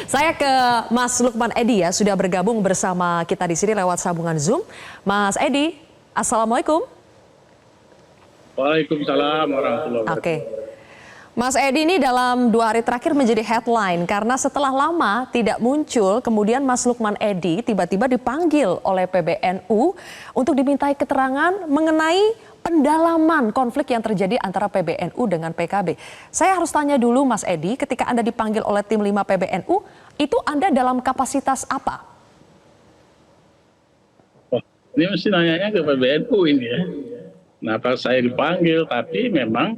Saya ke Mas Lukman Edi ya, sudah bergabung bersama kita di sini lewat sambungan Zoom. Mas Edi, Assalamualaikum. Waalaikumsalam warahmatullahi wabarakatuh. Oke. Mas Edi ini dalam 2 hari terakhir menjadi headline karena setelah lama tidak muncul, kemudian Mas Lukman Edi tiba-tiba dipanggil oleh PBNU untuk dimintai keterangan mengenai pendalaman konflik yang terjadi antara PBNU dengan PKB. Saya harus tanya dulu Mas Edi, ketika Anda dipanggil oleh tim 5 PBNU, itu Anda dalam kapasitas apa? Oh, ini mesti nanyanya ke PBNU ini ya. Kenapa saya dipanggil, tapi memang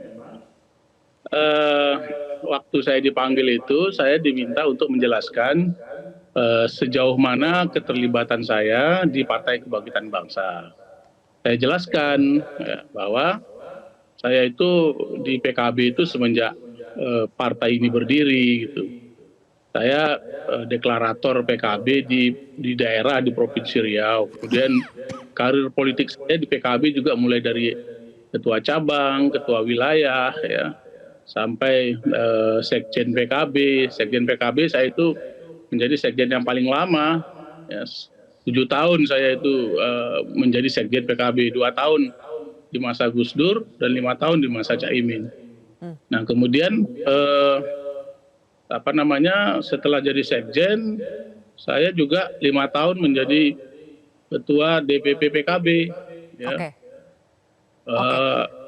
waktu saya dipanggil itu saya diminta untuk menjelaskan sejauh mana keterlibatan saya di Partai Kebangkitan Bangsa. Saya jelaskan ya, bahwa saya itu di PKB itu semenjak partai ini berdiri gitu. Saya deklarator PKB di daerah di Provinsi Riau. Kemudian karir politik saya di PKB juga mulai dari ketua cabang, ketua wilayah ya, sampai sekjen PKB. Sekjen PKB saya itu menjadi sekjen yang paling lama ya, 7 tahun saya itu menjadi sekjen PKB, 2 tahun di masa Gus Dur dan 5 tahun di masa Caimin. Nah kemudian setelah jadi sekjen saya juga 5 tahun menjadi ketua DPP PKB ya. Oke.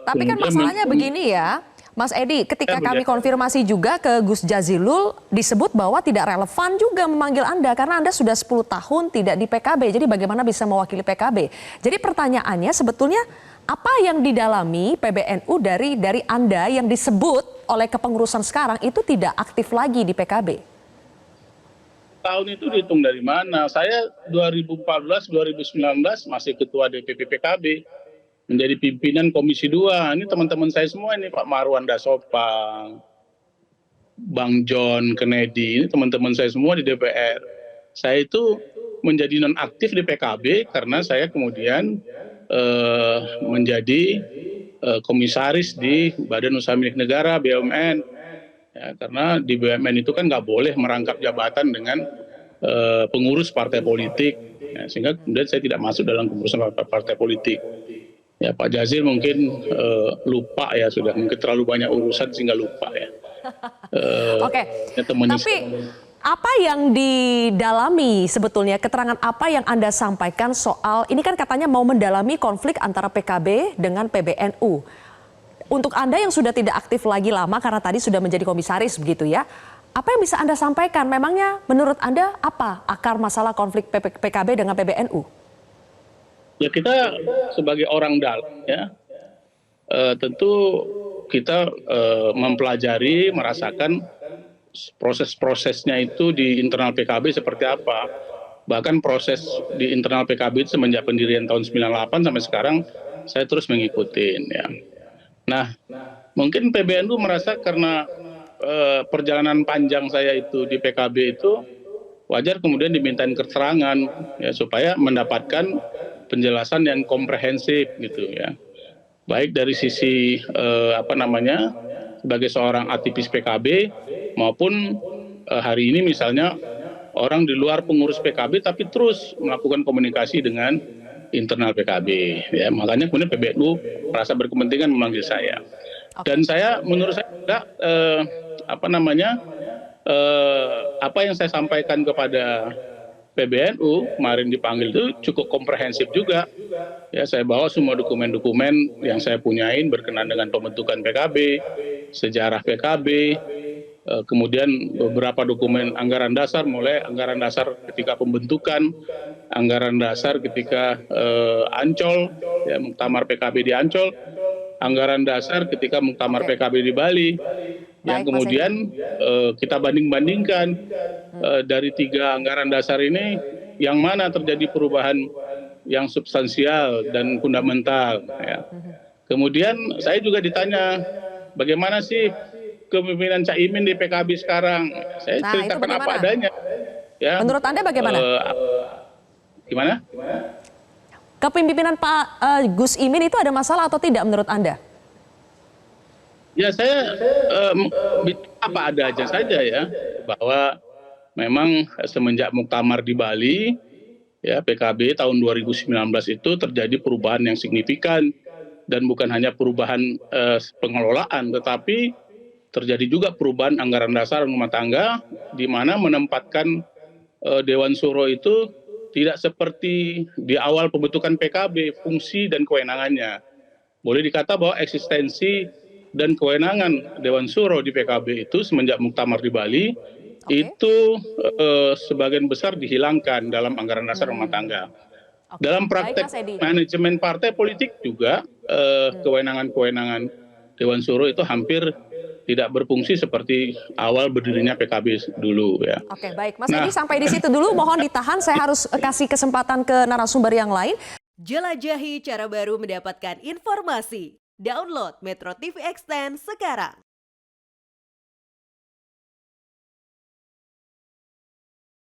Tapi kan masalahnya begini ya Mas Edi, ketika kami konfirmasi juga ke Gus Jazilul, disebut bahwa tidak relevan juga memanggil Anda karena Anda sudah 10 tahun tidak di PKB. Jadi bagaimana bisa mewakili PKB? Jadi pertanyaannya sebetulnya apa yang didalami PBNU dari Anda yang disebut oleh kepengurusan sekarang itu tidak aktif lagi di PKB? Tahun itu dihitung dari mana? Saya 2014-2019 masih ketua DPP PKB. Menjadi pimpinan Komisi 2. Ini teman-teman saya semua ini, Pak Marwan Dasopang, Bang John Kennedy, ini teman-teman saya semua di DPR. Saya itu menjadi nonaktif di PKB karena saya kemudian menjadi komisaris di Badan Usaha Milik Negara BUMN. Ya, karena di BUMN itu kan nggak boleh merangkap jabatan dengan pengurus partai politik. Ya, sehingga kemudian saya tidak masuk dalam kepengurusan partai politik. Ya Pak Jazil mungkin lupa ya, sudah mungkin terlalu banyak urusan sehingga lupa ya. Oke, tapi apa yang didalami sebetulnya, keterangan apa yang Anda sampaikan soal, ini kan katanya mau mendalami konflik antara PKB dengan PBNU. Untuk Anda yang sudah tidak aktif lagi lama karena tadi sudah menjadi komisaris begitu ya, apa yang bisa Anda sampaikan? Memangnya menurut Anda apa akar masalah konflik PKB dengan PBNU? Ya kita sebagai orang dalam ya tentu kita mempelajari, merasakan proses-prosesnya itu di internal PKB seperti apa. Bahkan proses di internal PKB itu semenjak pendirian tahun 98 sampai sekarang saya terus mengikuti ya. Nah mungkin PBNU merasa karena perjalanan panjang saya itu di PKB itu wajar kemudian dimintain keterangan ya, supaya mendapatkan penjelasan yang komprehensif gitu ya, baik dari sisi sebagai seorang aktivis PKB maupun hari ini misalnya orang di luar pengurus PKB tapi terus melakukan komunikasi dengan internal PKB ya, makanya kemudian PBNU merasa berkepentingan memanggil saya. Dan saya menurut saya juga apa yang saya sampaikan kepada PBNU kemarin dipanggil itu cukup komprehensif juga. Ya, saya bawa semua dokumen-dokumen yang saya punyain berkenaan dengan pembentukan PKB, sejarah PKB, kemudian beberapa dokumen anggaran dasar, mulai anggaran dasar ketika pembentukan, anggaran dasar ketika Ancol, ya, muktamar PKB di Ancol, anggaran dasar ketika muktamar PKB di Bali. Yang kemudian kita banding-bandingkan dari 3 anggaran dasar ini yang mana terjadi perubahan yang substansial dan fundamental ya. Kemudian saya juga ditanya bagaimana sih kepemimpinan Caimin di PKB sekarang. Saya ceritakan apa adanya ya. Menurut Anda bagaimana? Gimana? Kepemimpinan Pak Gus Imin itu ada masalah atau tidak menurut Anda? Ya saya apa ada aja saja ya, bahwa memang semenjak muktamar di Bali, ya PKB tahun 2019 itu terjadi perubahan yang signifikan, dan bukan hanya perubahan pengelolaan, tetapi terjadi juga perubahan anggaran dasar rumah tangga, di mana menempatkan Dewan Suro itu tidak seperti di awal pembentukan PKB, fungsi dan kewenangannya. Boleh dikata bahwa eksistensi dan kewenangan Dewan Suro di PKB itu semenjak muktamar di Bali itu sebagian besar dihilangkan dalam anggaran dasar rumah tangga. Dalam praktek manajemen partai politik juga kewenangan-kewenangan Dewan Suro itu hampir tidak berfungsi seperti awal berdirinya PKB dulu ya. Oke, baik. Mas Edi sampai di situ dulu, mohon ditahan, saya harus kasih kesempatan ke narasumber yang lain. Jelajahi cara baru mendapatkan informasi. Download Metro TV Extend sekarang.